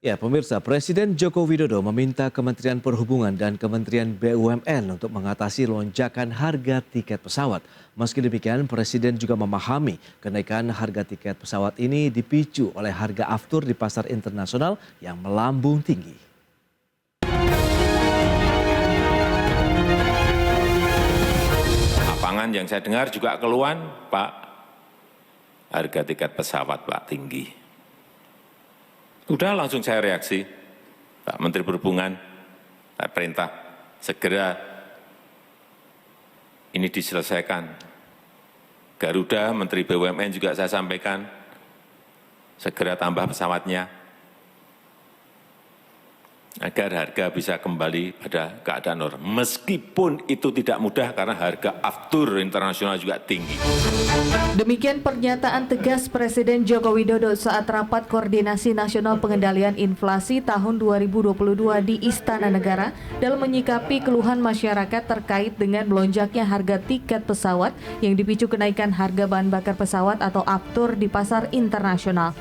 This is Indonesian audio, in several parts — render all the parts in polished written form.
Ya, pemirsa, Presiden Joko Widodo meminta Kementerian Perhubungan dan Kementerian BUMN untuk mengatasi lonjakan harga tiket pesawat. Meski demikian, Presiden juga memahami kenaikan harga tiket pesawat ini dipicu oleh harga aftur di pasar internasional yang melambung tinggi. Lapangan yang saya dengar juga keluhan, Pak, harga tiket pesawat Pak tinggi. Udah langsung saya reaksi, Pak Menteri Perhubungan, saya perintah segera ini diselesaikan. Garuda, Menteri BUMN juga saya sampaikan, segera tambah pesawatnya, agar harga bisa kembali pada keadaan normal. Meskipun itu tidak mudah karena harga aftur internasional juga tinggi. Demikian pernyataan tegas Presiden Joko Widodo saat rapat koordinasi nasional pengendalian inflasi tahun 2022 di Istana Negara dalam menyikapi keluhan masyarakat terkait dengan melonjaknya harga tiket pesawat yang dipicu kenaikan harga bahan bakar pesawat atau aftur di pasar internasional.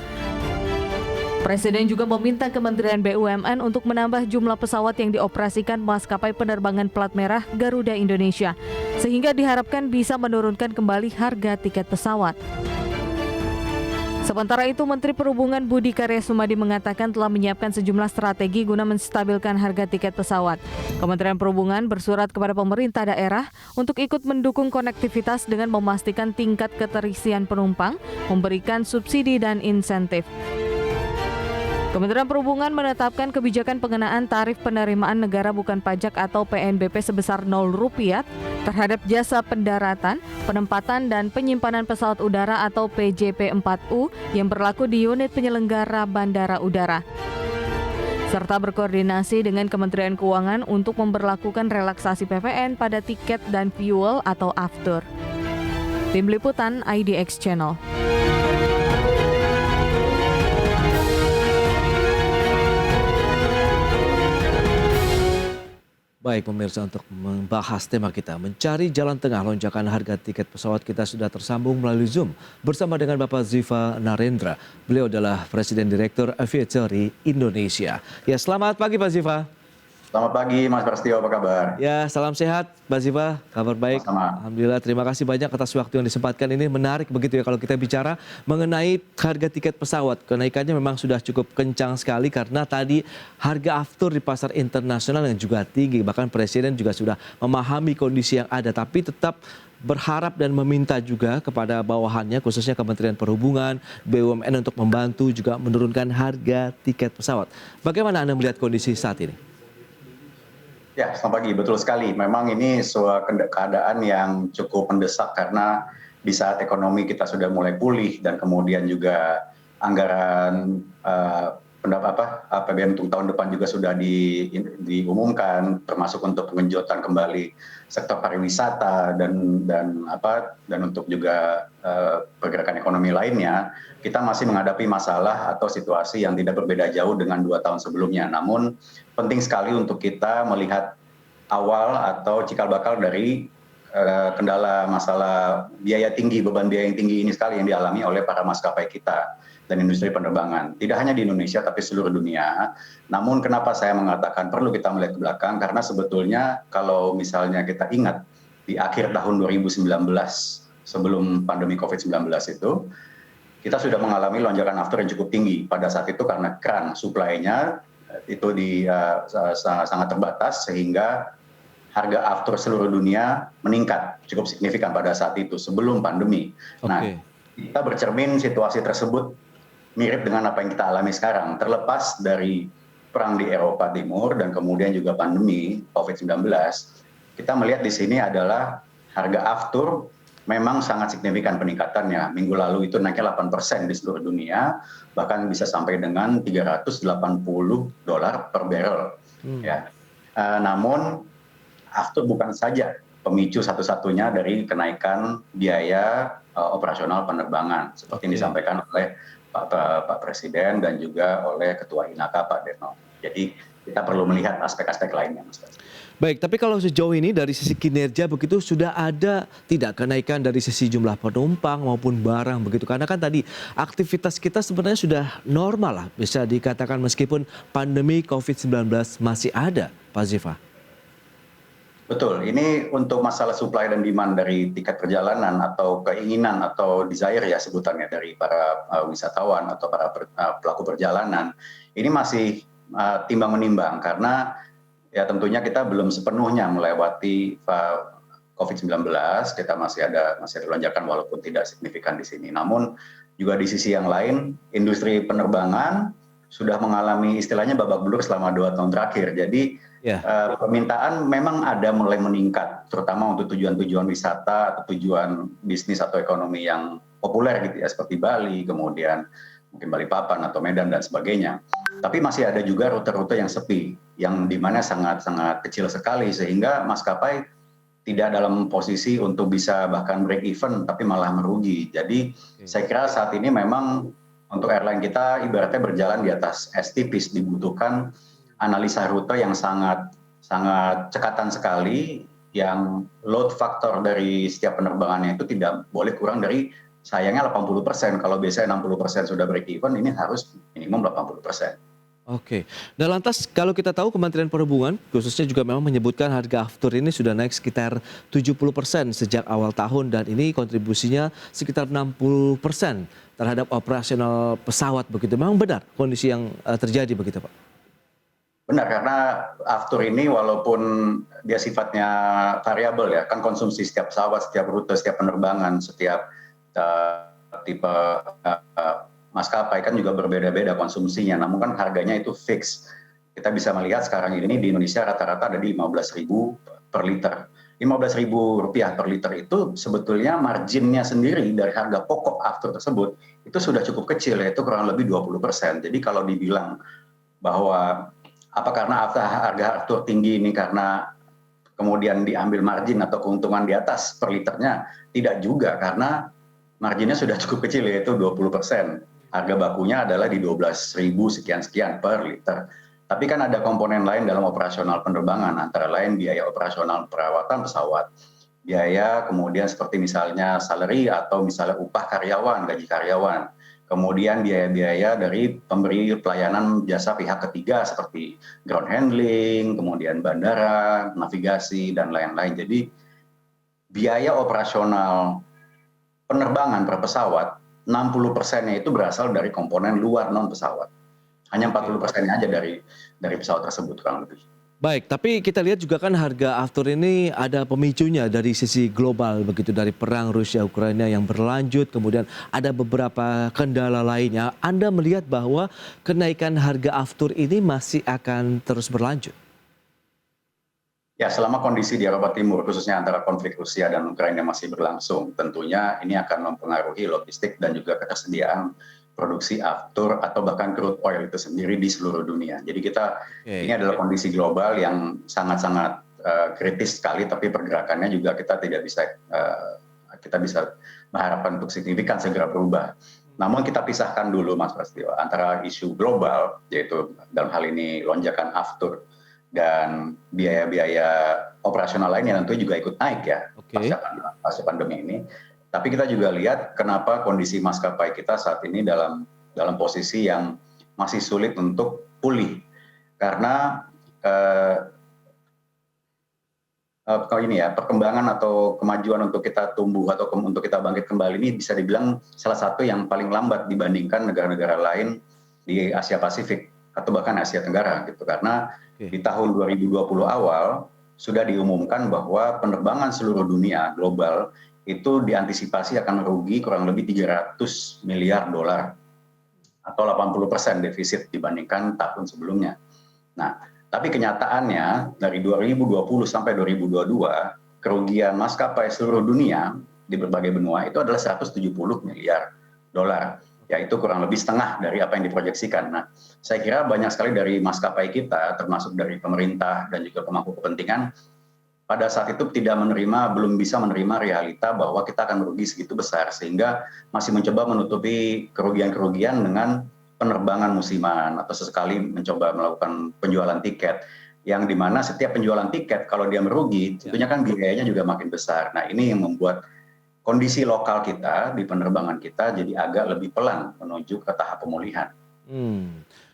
Presiden juga meminta Kementerian BUMN untuk menambah jumlah pesawat yang dioperasikan maskapai penerbangan plat merah Garuda Indonesia, sehingga diharapkan bisa menurunkan kembali harga tiket pesawat. Sementara itu, Menteri Perhubungan Budi Karya Sumadi mengatakan telah menyiapkan sejumlah strategi guna menstabilkan harga tiket pesawat. Kementerian Perhubungan bersurat kepada pemerintah daerah untuk ikut mendukung konektivitas dengan memastikan tingkat keterisian penumpang, memberikan subsidi dan insentif. Kementerian Perhubungan menetapkan kebijakan pengenaan tarif penerimaan negara bukan pajak atau PNBP sebesar Rp0 terhadap jasa pendaratan, penempatan dan penyimpanan pesawat udara atau PJP-4U yang berlaku di unit penyelenggara bandara udara. Serta berkoordinasi dengan Kementerian Keuangan untuk memberlakukan relaksasi PPN pada tiket dan fuel atau aftur. Tim Liputan IDX Channel. Baik pemirsa, untuk membahas tema kita, mencari jalan tengah lonjakan harga tiket pesawat, kita sudah tersambung melalui Zoom bersama dengan Bapak Ziva Narendra. Beliau adalah Presiden Direktur Aviatory Indonesia. Ya, selamat pagi Pak Ziva. Selamat pagi Mas Prasetyo, apa kabar? Ya, salam sehat Mbak Ziva, kabar baik. Sama-sama. Alhamdulillah, terima kasih banyak atas waktu yang disempatkan ini. Menarik begitu ya kalau kita bicara mengenai harga tiket pesawat. Kenaikannya memang sudah cukup kencang sekali karena tadi harga aftur di pasar internasional yang juga tinggi. Bahkan Presiden juga sudah memahami kondisi yang ada, tapi tetap berharap dan meminta juga kepada bawahannya, khususnya Kementerian Perhubungan, BUMN untuk membantu juga menurunkan harga tiket pesawat. Bagaimana Anda melihat kondisi saat ini? Ya, selamat pagi. Betul sekali. Memang ini suatu keadaan yang cukup mendesak karena di saat ekonomi kita sudah mulai pulih dan kemudian juga anggaran APBN untuk tahun depan juga sudah diumumkan, termasuk untuk pengenjotan kembali sektor pariwisata dan untuk juga pergerakan ekonomi lainnya. Kita masih menghadapi masalah atau situasi yang tidak berbeda jauh dengan 2 tahun sebelumnya. Namun penting sekali untuk kita melihat awal atau cikal bakal dari kendala masalah biaya tinggi, beban biaya yang tinggi ini sekali yang dialami oleh para maskapai kita dan industri penerbangan. Tidak hanya di Indonesia tapi seluruh dunia. Namun kenapa saya mengatakan perlu kita melihat ke belakang, karena sebetulnya kalau misalnya kita ingat di akhir tahun 2019 sebelum pandemi COVID-19 itu, kita sudah mengalami lonjakan aftur yang cukup tinggi. Pada saat itu karena keran supply-nya itu sangat terbatas sehingga harga aftur seluruh dunia meningkat cukup signifikan pada saat itu sebelum pandemi. Nah, kita bercermin situasi tersebut mirip dengan apa yang kita alami sekarang. Terlepas dari perang di Eropa Timur dan kemudian juga pandemi COVID-19, kita melihat di sini adalah harga aftur memang sangat signifikan peningkatannya. Minggu lalu itu naiknya 8% di seluruh dunia, bahkan bisa sampai dengan $380 per barrel. Ya. Namun aftur bukan saja pemicu satu-satunya dari kenaikan biaya operasional penerbangan, seperti yang disampaikan oleh Pak Presiden dan juga oleh Ketua INAKA Pak Detno. Jadi kita perlu melihat aspek-aspek lainnya, Mas. Baik, tapi kalau sejauh ini dari sisi kinerja begitu sudah ada tidak kenaikan dari sisi jumlah penumpang maupun barang begitu? Karena kan tadi aktivitas kita sebenarnya sudah normal lah bisa dikatakan meskipun pandemi COVID-19 masih ada, Pak Ziva. Betul, ini untuk masalah supply dan demand dari tiket perjalanan atau keinginan atau desire ya sebutannya dari para wisatawan atau para pelaku perjalanan, ini masih timbang menimbang karena ya tentunya kita belum sepenuhnya melewati COVID-19, kita masih ada lonjakan walaupun tidak signifikan di sini. Namun juga di sisi yang lain, industri penerbangan sudah mengalami istilahnya babak belur selama 2 tahun terakhir. Jadi permintaan memang ada mulai meningkat, terutama untuk tujuan-tujuan wisata atau tujuan bisnis atau ekonomi yang populer gitu ya, seperti Bali, kemudian mungkin Balikpapan atau Medan dan sebagainya. Tapi masih ada juga rute-rute yang sepi, yang dimana sangat-sangat kecil sekali sehingga maskapai tidak dalam posisi untuk bisa bahkan break even, tapi malah merugi. Jadi saya kira saat ini memang untuk airline kita ibaratnya berjalan di atas es tipis, dibutuhkan analisa rute yang sangat cekatan sekali, yang load factor dari setiap penerbangannya itu tidak boleh kurang dari sayangnya 80%. Kalau biasanya 60% sudah break even, ini harus minimum 80%. Oke. Dan lantas kalau kita tahu Kementerian Perhubungan khususnya juga memang menyebutkan harga aftur ini sudah naik sekitar 70% sejak awal tahun dan ini kontribusinya sekitar 60% terhadap operasional pesawat begitu. Memang benar kondisi yang terjadi begitu, Pak? Benar, karena aftur ini walaupun dia sifatnya variabel ya, kan konsumsi setiap pesawat, setiap rute, setiap penerbangan, setiap tipe maskapai kan juga berbeda-beda konsumsinya, namun kan harganya itu fix. Kita bisa melihat sekarang ini di Indonesia rata-rata ada di 15.000 per liter. 15.000 rupiah per liter itu sebetulnya marginnya sendiri dari harga pokok aftur tersebut itu sudah cukup kecil, yaitu kurang lebih 20%. Jadi kalau dibilang bahwa apa karena harga aftur tinggi ini karena kemudian diambil margin atau keuntungan di atas per liternya, tidak juga, karena marginnya sudah cukup kecil yaitu 20%. Harga bakunya adalah di 12.000 sekian-sekian per liter. Tapi kan ada komponen lain dalam operasional penerbangan, antara lain biaya operasional perawatan pesawat, biaya kemudian seperti misalnya salary atau misalnya upah karyawan, gaji karyawan, kemudian biaya-biaya dari pemberi pelayanan jasa pihak ketiga seperti ground handling, kemudian bandara, navigasi, dan lain-lain. Jadi biaya operasional penerbangan per pesawat, 60%-nya itu berasal dari komponen luar non pesawat. Hanya 40%-nya aja dari pesawat tersebut kurang lebih. Baik, tapi kita lihat juga kan harga aftur ini ada pemicunya dari sisi global begitu, dari perang Rusia-Ukraina yang berlanjut, kemudian ada beberapa kendala lainnya. Anda melihat bahwa kenaikan harga aftur ini masih akan terus berlanjut? Ya, selama kondisi di Eropa Timur, khususnya antara konflik Rusia dan Ukraina masih berlangsung, tentunya ini akan mempengaruhi logistik dan juga ketersediaan produksi aftur atau bahkan crude oil itu sendiri di seluruh dunia. Jadi ini adalah kondisi global yang sangat-sangat kritis sekali, tapi pergerakannya juga kita bisa mengharapkan untuk signifikan segera berubah. Namun kita pisahkan dulu, Mas Prasetyo, antara isu global, yaitu dalam hal ini lonjakan aftur, dan biaya-biaya operasional lain yang tentu juga ikut naik ya pasca pandemi ini. Tapi kita juga lihat kenapa kondisi maskapai kita saat ini dalam posisi yang masih sulit untuk pulih. Karena perkembangan atau kemajuan untuk kita tumbuh atau untuk kita bangkit kembali ini bisa dibilang salah satu yang paling lambat dibandingkan negara-negara lain di Asia Pasifik atau bahkan Asia Tenggara gitu. Karena di tahun 2020 awal sudah diumumkan bahwa penerbangan seluruh dunia global itu diantisipasi akan merugi kurang lebih 300 miliar dolar atau 80% defisit dibandingkan tahun sebelumnya. Nah, tapi kenyataannya dari 2020 sampai 2022 kerugian maskapai seluruh dunia di berbagai benua itu adalah 170 miliar dolar. Yaitu kurang lebih setengah dari apa yang diproyeksikan. Nah, saya kira banyak sekali dari maskapai kita, termasuk dari pemerintah dan juga pemangku kepentingan, pada saat itu belum bisa menerima realita bahwa kita akan merugi segitu besar, sehingga masih mencoba menutupi kerugian-kerugian dengan penerbangan musiman, atau sesekali mencoba melakukan penjualan tiket. yang dimana setiap penjualan tiket kalau dia merugi, tentunya kan biayanya juga makin besar. Nah ini yang membuat kondisi lokal kita di penerbangan kita jadi agak lebih pelan menuju ke tahap pemulihan.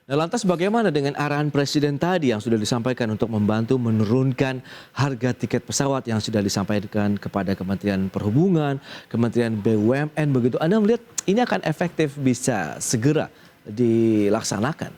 Nah lantas bagaimana dengan arahan Presiden tadi yang sudah disampaikan untuk membantu menurunkan harga tiket pesawat yang sudah disampaikan kepada Kementerian Perhubungan, Kementerian BUMN begitu. Anda melihat ini akan efektif bisa segera dilaksanakan?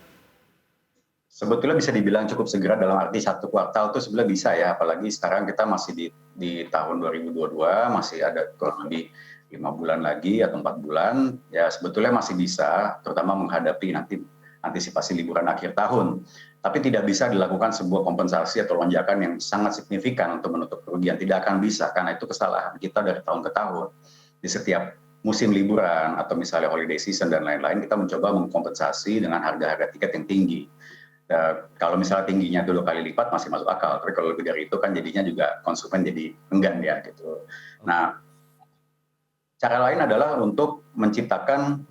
Sebetulnya bisa dibilang cukup segera dalam arti 1 kuartal itu sebenarnya bisa ya, apalagi sekarang kita masih di tahun 2022, masih ada kurang lebih 5 bulan lagi atau 4 bulan, ya sebetulnya masih bisa, terutama menghadapi nanti antisipasi liburan akhir tahun. Tapi tidak bisa dilakukan sebuah kompensasi atau lonjakan yang sangat signifikan untuk menutup kerugian. Tidak akan bisa, karena itu kesalahan kita dari tahun ke tahun. Di setiap musim liburan atau misalnya holiday season dan lain-lain, kita mencoba mengkompensasi dengan harga-harga tiket yang tinggi. Kalau misalnya tingginya 2 kali lipat masih masuk akal, tapi kalau lebih dari itu kan jadinya juga konsumen jadi enggan ya gitu. Nah, cara lain adalah untuk menciptakan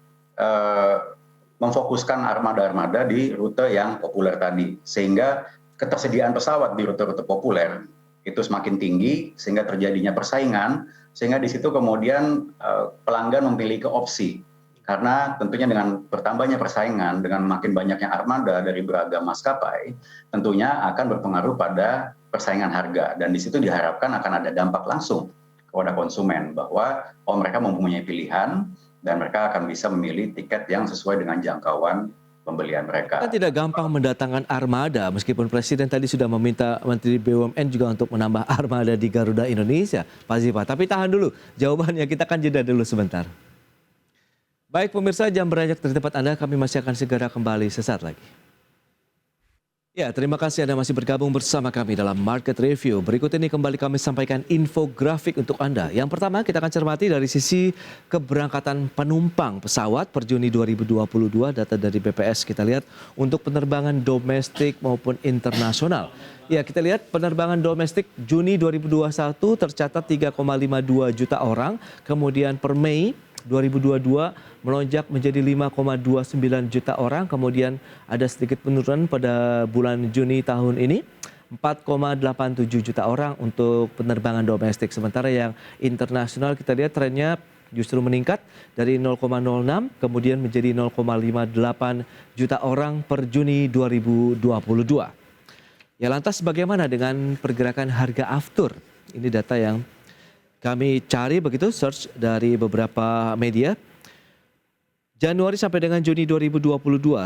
memfokuskan armada-armada di rute yang populer tadi, sehingga ketersediaan pesawat di rute-rute populer itu semakin tinggi, sehingga terjadinya persaingan, sehingga di situ kemudian pelanggan memiliki opsi. Karena tentunya dengan bertambahnya persaingan, dengan makin banyaknya armada dari beragam maskapai, tentunya akan berpengaruh pada persaingan harga. Dan di situ diharapkan akan ada dampak langsung kepada konsumen, bahwa mereka mempunyai pilihan, dan mereka akan bisa memilih tiket yang sesuai dengan jangkauan pembelian mereka. Kan tidak gampang mendatangkan armada, meskipun Presiden tadi sudah meminta Menteri BUMN juga untuk menambah armada di Garuda Indonesia, Pak Ziva. Tapi tahan dulu, jawabannya kita akan jeda dulu sebentar. Baik pemirsa, jam beranjak dari tempat Anda, kami masih akan segera kembali sesaat lagi. Ya, terima kasih Anda masih bergabung bersama kami dalam Market Review. Berikut ini kembali kami sampaikan infografik untuk Anda. Yang pertama kita akan cermati dari sisi keberangkatan penumpang pesawat per Juni 2022. Data dari BPS kita lihat untuk penerbangan domestik maupun internasional. Ya, kita lihat penerbangan domestik Juni 2021 tercatat 3,52 juta orang. Kemudian per Mei 2022 melonjak menjadi 5,29 juta orang. Kemudian ada sedikit penurunan pada bulan Juni tahun ini 4,87 juta orang untuk penerbangan domestik. Sementara yang internasional kita lihat trennya justru meningkat dari 0,06 kemudian menjadi 0,58 juta orang per Juni 2022. Ya lantas bagaimana dengan pergerakan harga aftur? Ini data yang kami cari begitu, search dari beberapa media. Januari sampai dengan Juni 2022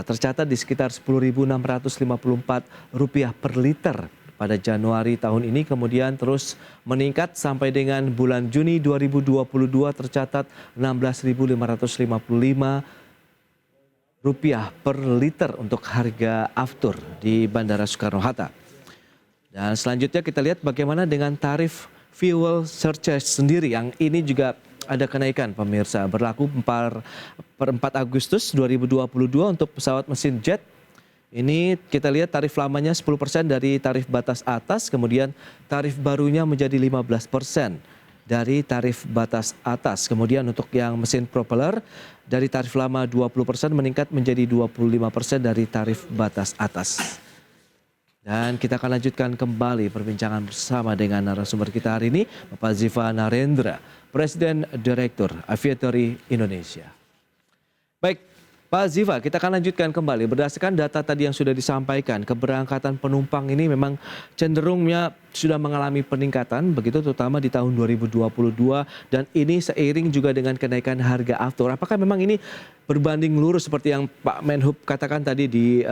tercatat di sekitar Rp10.654 per liter pada Januari tahun ini. Kemudian terus meningkat sampai dengan bulan Juni 2022 tercatat Rp16.555 per liter untuk harga aftur di Bandara Soekarno-Hatta. Dan selanjutnya kita lihat bagaimana dengan tarif fuel surcharge sendiri yang ini juga ada kenaikan pemirsa, berlaku per 4 Agustus 2022 untuk pesawat mesin jet. Ini kita lihat tarif lamanya 10% dari tarif batas atas, kemudian tarif barunya menjadi 15% dari tarif batas atas. Kemudian untuk yang mesin propeller dari tarif lama 20% meningkat menjadi 25% dari tarif batas atas. Dan kita akan lanjutkan kembali perbincangan bersama dengan narasumber kita hari ini, Bapak Ziva Narendra, Presiden Direktur Aviatory Indonesia. Baik, Pak Ziva, kita akan lanjutkan kembali. Berdasarkan data tadi yang sudah disampaikan, keberangkatan penumpang ini memang cenderungnya sudah mengalami peningkatan, begitu terutama di tahun 2022. Dan ini seiring juga dengan kenaikan harga aftur. Apakah memang ini berbanding lurus seperti yang Pak Menhub katakan tadi di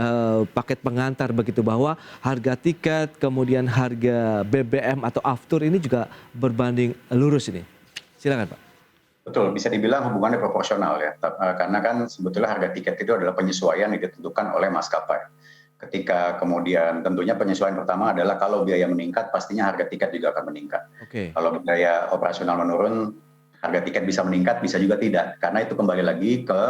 paket pengantar begitu, bahwa harga tiket, kemudian harga BBM atau aftur ini juga berbanding lurus ini? Silakan Pak. Betul, bisa dibilang hubungannya proporsional ya, karena kan sebetulnya harga tiket itu adalah penyesuaian yang ditentukan oleh maskapai. Ketika kemudian tentunya penyesuaian pertama adalah kalau biaya meningkat, pastinya harga tiket juga akan meningkat. Kalau biaya operasional menurun, harga tiket bisa meningkat, bisa juga tidak. Karena itu kembali lagi ke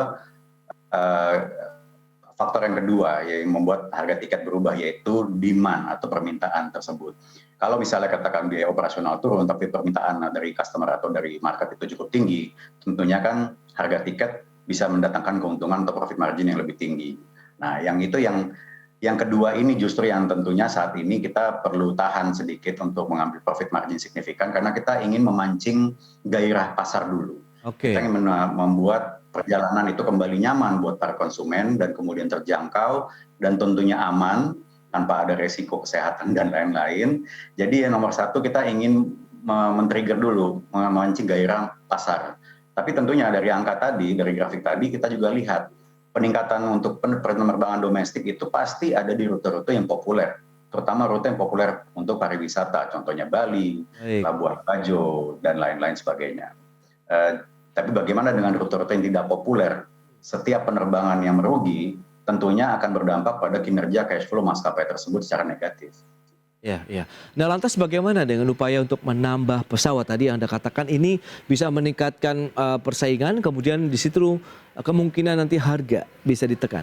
faktor yang kedua yang membuat harga tiket berubah, yaitu demand atau permintaan tersebut. Kalau misalnya katakan biaya operasional turun tapi permintaan dari customer atau dari market itu cukup tinggi, tentunya kan harga tiket bisa mendatangkan keuntungan atau profit margin yang lebih tinggi. Nah, yang itu yang Yang kedua ini justru yang tentunya saat ini kita perlu tahan sedikit untuk mengambil profit margin signifikan karena kita ingin memancing gairah pasar dulu. Oke. Kita ingin membuat perjalanan itu kembali nyaman buat para konsumen dan kemudian terjangkau dan tentunya aman tanpa ada resiko kesehatan dan lain-lain. Jadi yang nomor satu kita ingin men-trigger dulu, memancing gairah pasar. Tapi tentunya dari angka tadi, dari grafik tadi kita juga lihat peningkatan untuk penerbangan domestik itu pasti ada di rute-rute yang populer, terutama rute yang populer untuk pariwisata, contohnya Bali, Baik. Labuan Bajo, dan lain-lain sebagainya. Tapi bagaimana dengan rute-rute yang tidak populer? Setiap penerbangan yang merugi tentunya akan berdampak pada kinerja cash flow maskapai tersebut secara negatif. Ya, ya. Nah, lantas bagaimana dengan upaya untuk menambah pesawat tadi yang Anda katakan ini bisa meningkatkan persaingan, kemudian di situ kemungkinan nanti harga bisa ditekan?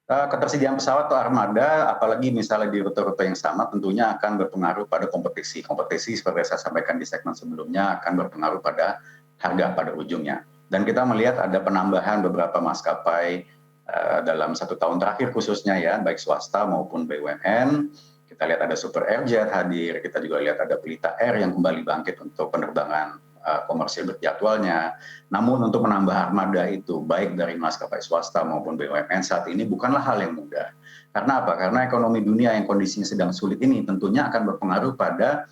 Ketersediaan pesawat atau armada, apalagi misalnya di rute-rute yang sama, tentunya akan berpengaruh pada kompetisi. Kompetisi seperti saya sampaikan di segmen sebelumnya akan berpengaruh pada harga pada ujungnya. Dan kita melihat ada penambahan beberapa maskapai dalam 1 tahun terakhir khususnya ya, baik swasta maupun BUMN. Kita lihat ada Super Airjet hadir, kita juga lihat ada Pelita Air yang kembali bangkit untuk penerbangan komersil berjadwalnya. Namun untuk menambah armada itu, baik dari maskapai swasta maupun BUMN saat ini bukanlah hal yang mudah. Karena apa? Karena ekonomi dunia yang kondisinya sedang sulit ini tentunya akan berpengaruh pada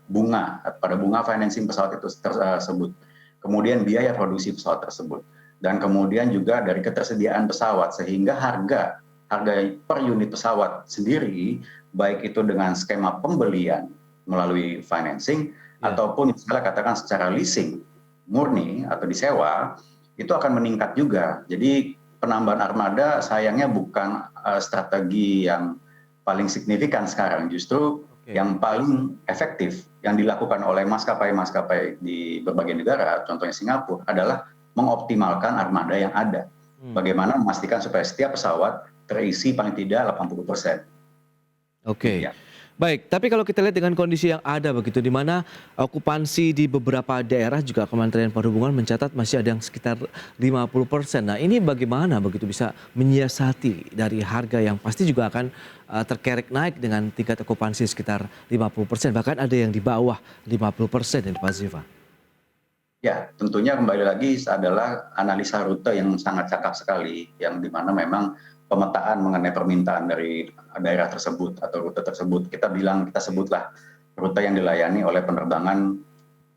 bunga financing pesawat itu tersebut. Kemudian biaya produksi pesawat tersebut. Dan kemudian juga dari ketersediaan pesawat sehingga harga per unit pesawat sendiri baik itu dengan skema pembelian melalui financing ataupun misalnya katakan secara leasing murni atau disewa itu akan meningkat juga. Jadi penambahan armada sayangnya bukan strategi yang paling signifikan sekarang, justru yang paling efektif yang dilakukan oleh maskapai-maskapai di berbagai negara, contohnya Singapura, adalah mengoptimalkan armada yang ada. Bagaimana memastikan supaya setiap pesawat terisi paling tidak 80%. Oke. Ya. Baik, tapi kalau kita lihat dengan kondisi yang ada begitu, di mana okupansi di beberapa daerah juga Kementerian Perhubungan mencatat masih ada yang sekitar 50%. Nah, ini bagaimana begitu bisa menyiasati dari harga yang pasti juga akan terkerek naik dengan tingkat okupansi sekitar 50%, bahkan ada yang di bawah 50% ini Pak Ziva. Ya, tentunya kembali lagi adalah analisa rute yang sangat cakap sekali, yang dimana memang pemetaan mengenai permintaan dari daerah tersebut atau rute tersebut. Kita sebutlah rute yang dilayani oleh penerbangan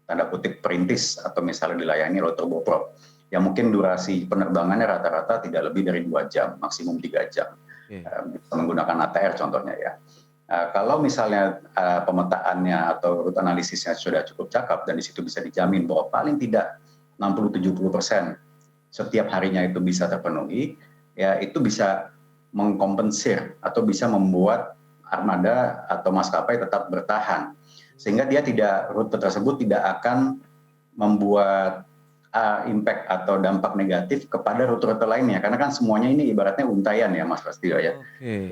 tanda kutip perintis atau misalnya dilayani oleh turboprop. Yang mungkin durasi penerbangannya rata-rata tidak lebih dari 2 jam, maksimum 3 jam. Bisa menggunakan ATR contohnya ya. Kalau misalnya pemetaannya atau rute analisisnya sudah cukup cakap dan di situ bisa dijamin bahwa paling tidak 60-70% setiap harinya itu bisa terpenuhi, ya itu bisa mengkompensir atau bisa membuat armada atau maskapai tetap bertahan. Sehingga rute tersebut tidak akan membuat impact atau dampak negatif kepada rute-rute lainnya, karena kan semuanya ini ibaratnya untaian ya Mas Prasetyo ya.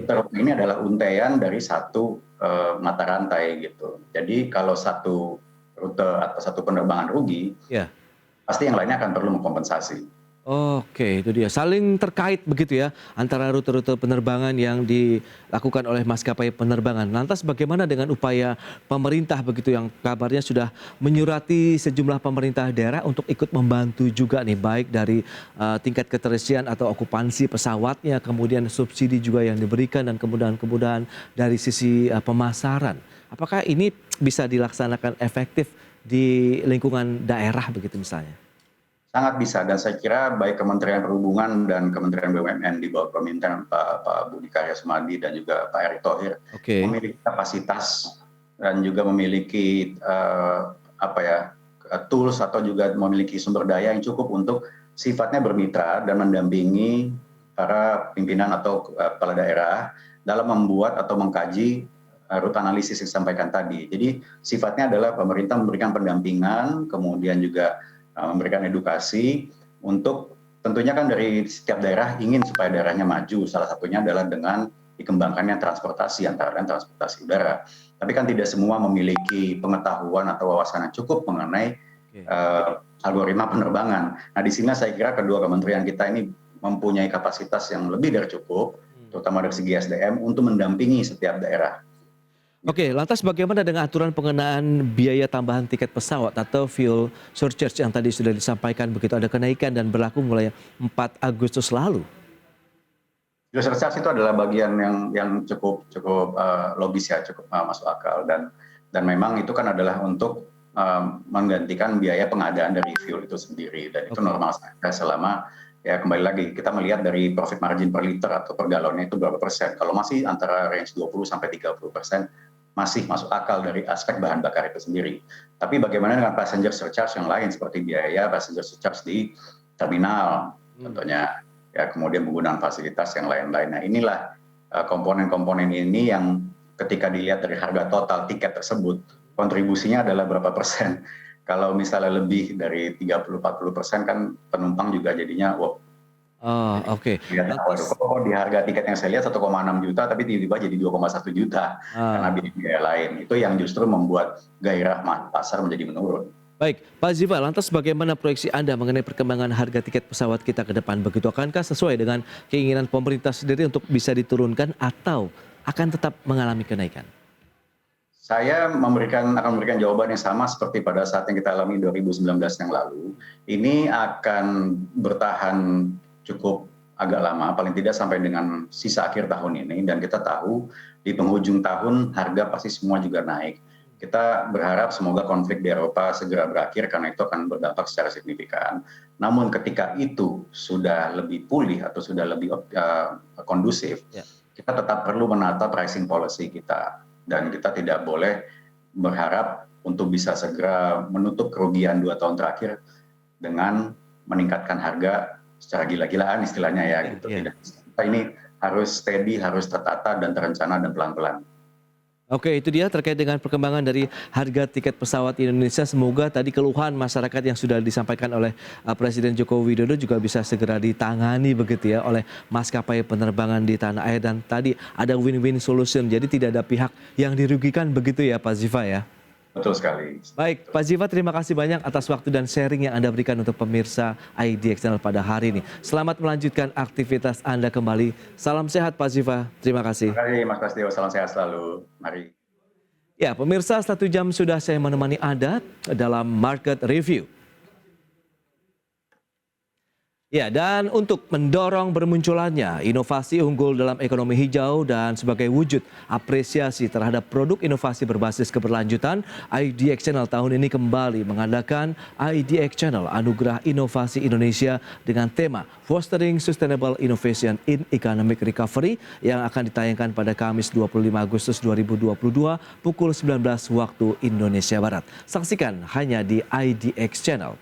Rute ini adalah untaian dari satu mata rantai gitu. Jadi kalau satu rute atau satu penerbangan rugi, pasti yang lainnya akan perlu mengkompensasi. Oke, itu dia. Saling terkait begitu ya antara rute-rute penerbangan yang dilakukan oleh maskapai penerbangan. Lantas bagaimana dengan upaya pemerintah begitu yang kabarnya sudah menyurati sejumlah pemerintah daerah untuk ikut membantu juga nih, baik dari tingkat keterisian atau okupansi pesawatnya, kemudian subsidi juga yang diberikan dan kemudahan-kemudahan dari sisi pemasaran. Apakah ini bisa dilaksanakan efektif di lingkungan daerah begitu misalnya? Sangat bisa, dan saya kira baik Kementerian Perhubungan dan Kementerian BUMN di bawah pemerintahan Pak Budi Karya Sumadi dan juga Pak Erick Thohir memiliki kapasitas dan juga memiliki tools atau juga memiliki sumber daya yang cukup untuk sifatnya bermitra dan mendampingi para pimpinan atau kepala daerah dalam membuat atau mengkaji rute analisis yang disampaikan tadi. Jadi sifatnya adalah pemerintah memberikan pendampingan, kemudian juga memberikan edukasi untuk tentunya kan dari setiap daerah ingin supaya daerahnya maju. Salah satunya adalah dengan dikembangkannya transportasi, antara lain transportasi udara. Tapi kan tidak semua memiliki pengetahuan atau wawasan yang cukup mengenai algoritma penerbangan. Nah di sini saya kira kedua kementerian kita ini mempunyai kapasitas yang lebih dari cukup, terutama dari segi SDM, untuk mendampingi setiap daerah. Oke, lantas bagaimana dengan aturan pengenaan biaya tambahan tiket pesawat atau fuel surcharge yang tadi sudah disampaikan begitu ada kenaikan dan berlaku mulai 4 Agustus lalu? Fuel surcharge itu adalah bagian yang cukup logis ya, cukup masuk akal, dan memang itu kan adalah untuk menggantikan biaya pengadaan dari fuel itu sendiri, dan itu normal saja selama ya kembali lagi kita melihat dari profit margin per liter atau per galonnya itu berapa persen. Kalau masih antara range 20-30% masih masuk akal dari aspek bahan bakar itu sendiri. Tapi bagaimana dengan passenger surcharge yang lain seperti biaya passenger surcharge di terminal contohnya, ya kemudian penggunaan fasilitas yang lain-lain. Nah inilah komponen-komponen ini yang ketika dilihat dari harga total tiket tersebut, kontribusinya adalah berapa persen. Kalau misalnya lebih dari 30-40% kan penumpang juga jadinya wow. Oke. Kok di harga tiket yang saya lihat 1,6 juta tapi tiba-tiba jadi 2,1 juta karena biaya lain. Itu yang justru membuat gairah pasar menjadi menurun. Baik, Pak Ziva, lantas bagaimana proyeksi Anda mengenai perkembangan harga tiket pesawat kita ke depan begitu? Akankah sesuai dengan keinginan pemerintah sendiri untuk bisa diturunkan atau akan tetap mengalami kenaikan? Saya akan memberikan jawaban yang sama seperti pada saat yang kita alami 2019 yang lalu. Ini akan bertahan cukup agak lama, paling tidak sampai dengan sisa akhir tahun ini, dan kita tahu di penghujung tahun harga pasti semua juga naik. Kita berharap semoga konflik di Eropa segera berakhir karena itu akan berdampak secara signifikan. Namun ketika itu sudah lebih pulih atau sudah lebih kondusif, kita tetap perlu menata pricing policy kita, dan kita tidak boleh berharap untuk bisa segera menutup kerugian 2 tahun terakhir dengan meningkatkan harga secara gila-gilaan istilahnya ya gitu. Kita ini harus steady, harus tertata dan terencana dan pelan-pelan. Oke, itu dia terkait dengan perkembangan dari harga tiket pesawat Indonesia. Semoga tadi keluhan masyarakat yang sudah disampaikan oleh Presiden Joko Widodo juga bisa segera ditangani begitu ya oleh maskapai penerbangan di tanah air, dan tadi ada win-win solution. Jadi tidak ada pihak yang dirugikan begitu ya Pak Ziva ya. Betul sekali. Baik, Pak Ziva, terima kasih banyak atas waktu dan sharing yang Anda berikan untuk pemirsa IDX Channel pada hari ini. Selamat melanjutkan aktivitas Anda kembali. Salam sehat Pak Ziva, terima kasih. Terima kasih Mas Prasetyo, salam sehat selalu. Mari. Ya, pemirsa, 1 jam sudah saya menemani Anda dalam Market Review. Ya, dan untuk mendorong bermunculannya inovasi unggul dalam ekonomi hijau dan sebagai wujud apresiasi terhadap produk inovasi berbasis keberlanjutan, IDX Channel tahun ini kembali mengadakan IDX Channel Anugerah Inovasi Indonesia dengan tema Fostering Sustainable Innovation in Economic Recovery yang akan ditayangkan pada Kamis 25 Agustus 2022 pukul 19 waktu Indonesia Barat. Saksikan hanya di IDX Channel.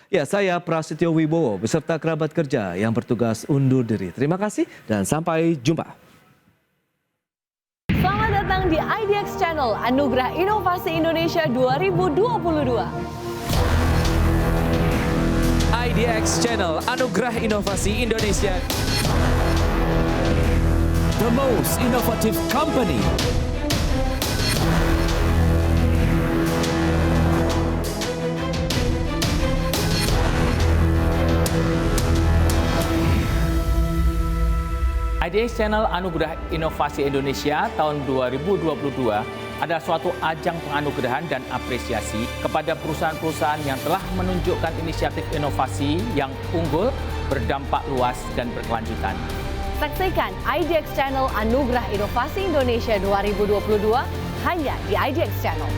Ya, saya Prasetyo Wibowo beserta kerabat kerja yang bertugas undur diri. Terima kasih dan sampai jumpa. Selamat datang di IDX Channel Anugerah Inovasi Indonesia 2022. IDX Channel Anugerah Inovasi Indonesia. The most innovative company. IDX Channel Anugerah Inovasi Indonesia tahun 2022 adalah suatu ajang penganugerahan dan apresiasi kepada perusahaan-perusahaan yang telah menunjukkan inisiatif inovasi yang unggul, berdampak luas, dan berkelanjutan. Saksikan IDX Channel Anugerah Inovasi Indonesia 2022 hanya di IDX Channel.